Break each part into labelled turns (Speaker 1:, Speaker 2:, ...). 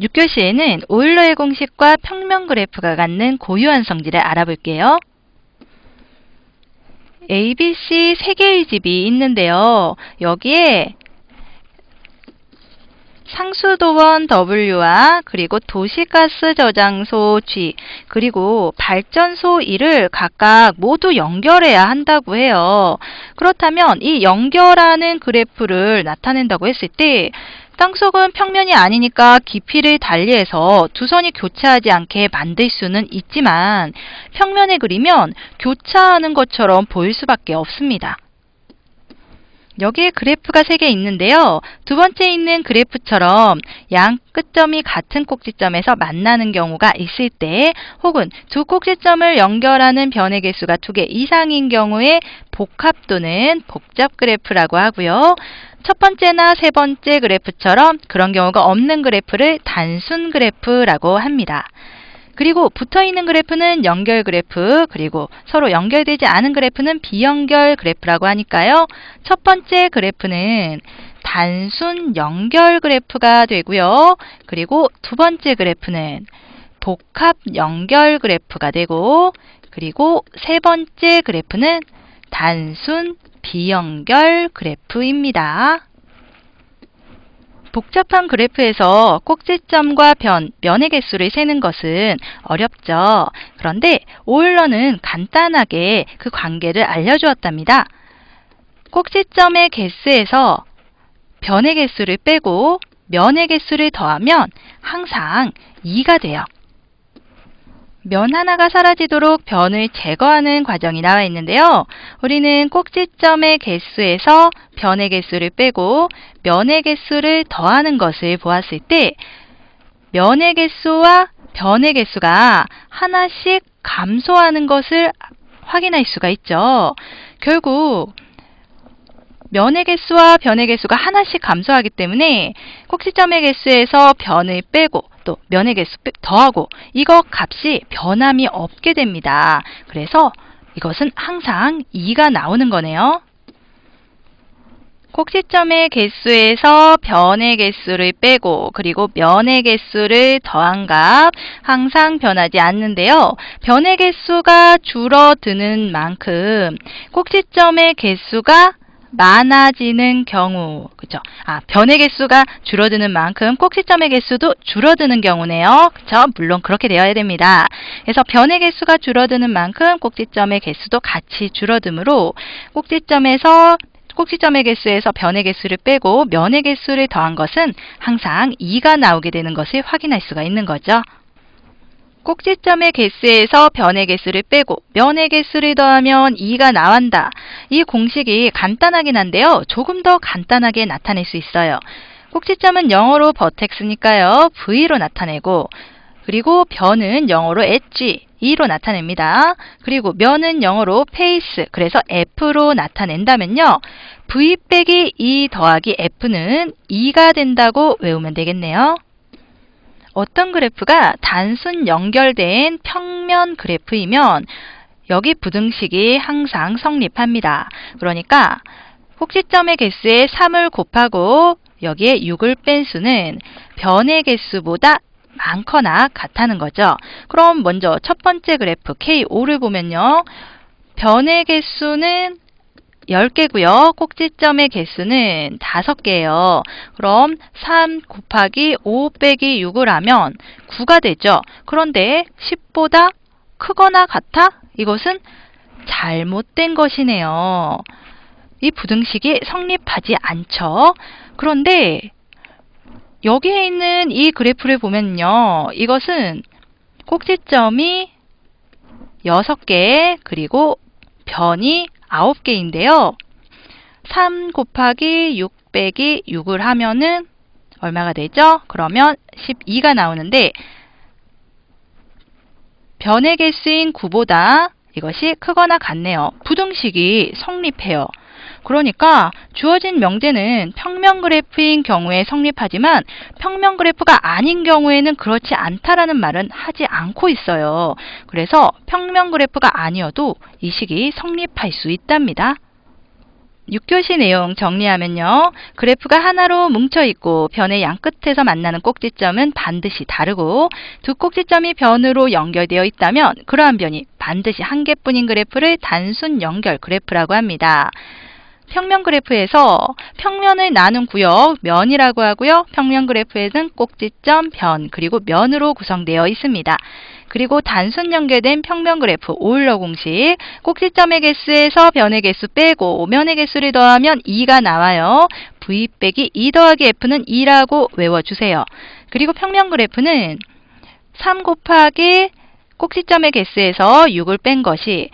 Speaker 1: 6교시에는 오일러의 공식과 평면 그래프가 갖는 고유한 성질을 알아볼게요. ABC 세 개의 집이 있는데요. 여기에 상수도원 W와 그리고 도시가스 저장소 G 그리고 발전소 E를 각각 모두 연결해야 한다고 해요. 그렇다면 이 연결하는 그래프를 나타낸다고 했을 때 땅속은 평면이 아니니까 깊이를 달리해서 두 선이 교차하지 않게 만들 수는 있지만 평면에 그리면 교차하는 것처럼 보일 수밖에 없습니다. 여기에 그래프가 3개 있는데요. 두 번째 있는 그래프처럼 양 끝점이 같은 꼭지점에서 만나는 경우가 있을 때 혹은 두 꼭지점을 연결하는 변의 개수가 2개 이상인 경우에 복합 또는 복잡 그래프라고 하고요. 첫 번째나 세 번째 그래프처럼 그런 경우가 없는 그래프를 단순 그래프라고 합니다. 그리고 붙어있는 그래프는 연결 그래프, 그리고 서로 연결되지 않은 그래프는 비연결 그래프라고 하니까요. 첫 번째 그래프는 단순 연결 그래프가 되고요. 그리고 두 번째 그래프는 복합 연결 그래프가 되고, 그리고 세 번째 그래프는 단순 비연결 그래프입니다. 복잡한 그래프에서 꼭지점과 면의 개수를 세는 것은 어렵죠. 그런데 오일러는 간단하게 그 관계를 알려주었답니다. 꼭지점의 개수에서 변의 개수를 빼고 면의 개수를 더하면 항상 2가 돼요. 면 하나가 사라지도록 변을 제거하는 과정이 나와 있는데요. 우리는 꼭지점의 개수에서 변의 개수를 빼고 면의 개수를 더하는 것을 보았을 때 면의 개수와 변의 개수가 하나씩 감소하는 것을 확인할 수가 있죠. 결국 면의 개수와 변의 개수가 하나씩 감소하기 때문에 꼭지점의 개수에서 변을 빼고 또 면의 개수 더하고 이거 값이 변함이 없게 됩니다. 그래서 이것은 항상 2가 나오는 거네요. 꼭지점의 개수에서 변의 개수를 빼고 그리고 면의 개수를 더한 값 항상 변하지 않는데요. 변의 개수가 줄어드는 만큼 꼭지점의 개수가 많아지는 경우, 그죠? 변의 개수가 줄어드는 만큼 꼭지점의 개수도 줄어드는 경우네요. 그죠? 물론 그렇게 되어야 됩니다. 그래서 변의 개수가 줄어드는 만큼 꼭지점의 개수도 같이 줄어드므로 꼭지점의 개수에서 변의 개수를 빼고 면의 개수를 더한 것은 항상 2가 나오게 되는 것을 확인할 수가 있는 거죠. 꼭지점의 개수에서 변의 개수를 빼고 면의 개수를 더하면 2가 나온다. 이 공식이 간단하긴 한데요. 조금 더 간단하게 나타낼 수 있어요. 꼭지점은 영어로 버텍스니까요. V로 나타내고 그리고 변은 영어로 엣지, E로 나타냅니다. 그리고 면은 영어로 페이스, 그래서 F로 나타낸다면요. V 빼기 E 더하기 F는 2가 된다고 외우면 되겠네요. 어떤 그래프가 단순 연결된 평면 그래프이면 여기 부등식이 항상 성립합니다. 그러니까 꼭지점의 개수에 3을 곱하고 여기에 6을 뺀 수는 변의 개수보다 많거나 같다는 거죠. 그럼 먼저 첫 번째 그래프 K5를 보면요. 변의 개수는 10개고요. 꼭지점의 개수는 5개예요. 그럼 3 곱하기 5 빼기 6을 하면 9가 되죠. 그런데 10보다 크거나 같아? 이것은 잘못된 것이네요. 이 부등식이 성립하지 않죠. 그런데 여기에 있는 이 그래프를 보면요. 이것은 꼭지점이 6개 그리고 변이 9개인데요. 3 곱하기 6 빼기 6을 하면은 얼마가 되죠? 그러면 12가 나오는데 변의 개수인 9보다 이것이 크거나 같네요. 부등식이 성립해요. 그러니까 주어진 명제는 평면 그래프인 경우에 성립하지만 평면 그래프가 아닌 경우에는 그렇지 않다라는 말은 하지 않고 있어요. 그래서 평면 그래프가 아니어도 이 식이 성립할 수 있답니다. 6교시 내용 정리하면요. 그래프가 하나로 뭉쳐있고 변의 양끝에서 만나는 꼭지점은 반드시 다르고 두 꼭지점이 변으로 연결되어 있다면 그러한 변이 반드시 한 개뿐인 그래프를 단순 연결 그래프라고 합니다. 평면 그래프에서 평면을 나눈 구역 면이라고 하고요. 평면 그래프에는 꼭지점, 변, 그리고 면으로 구성되어 있습니다. 그리고 단순 연결된 평면 그래프 오일러 공식 꼭지점의 개수에서 변의 개수 빼고 면의 개수를 더하면 2가 나와요. V 빼기 2 더하기 F는 2라고 외워주세요. 그리고 평면 그래프는 3 곱하기 꼭지점의 개수에서 6을 뺀 것이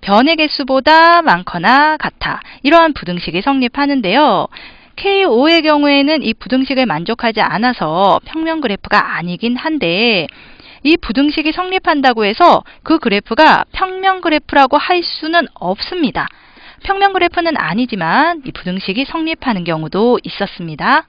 Speaker 1: 변의 개수보다 많거나 같아. 이러한 부등식이 성립하는데요. K5의 경우에는 이 부등식을 만족하지 않아서 평면 그래프가 아니긴 한데 이 부등식이 성립한다고 해서 그 그래프가 평면 그래프라고 할 수는 없습니다. 평면 그래프는 아니지만 이 부등식이 성립하는 경우도 있었습니다.